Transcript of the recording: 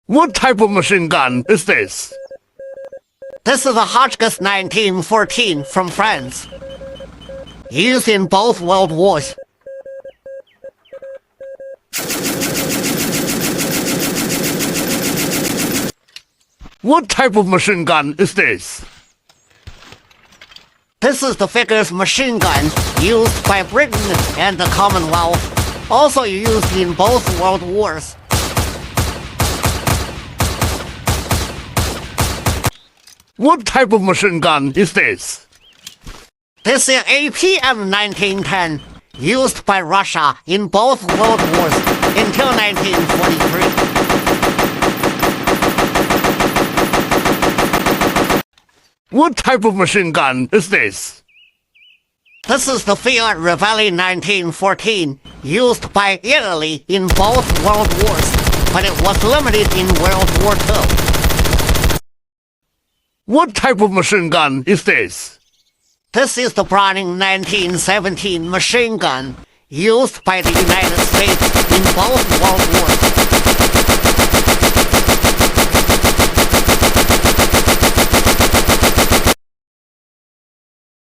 What type of machine gun is this? This is a Hotchkiss 1914 from France. Used in both World Wars. What type of machine gun is this? This is the Vickers machine gun used by Britain and the Commonwealth, also used in both World Wars. What type of machine gun is this? This is APM 1910, used by Russia in both World Wars until 1943. What type of machine gun is this? This is the Fiat Revelli 1914, used by Italy in both World Wars, but it was limited in World War II. What type of machine gun is this? This is the Browning 1917 machine gun, used by the United States in both World Wars.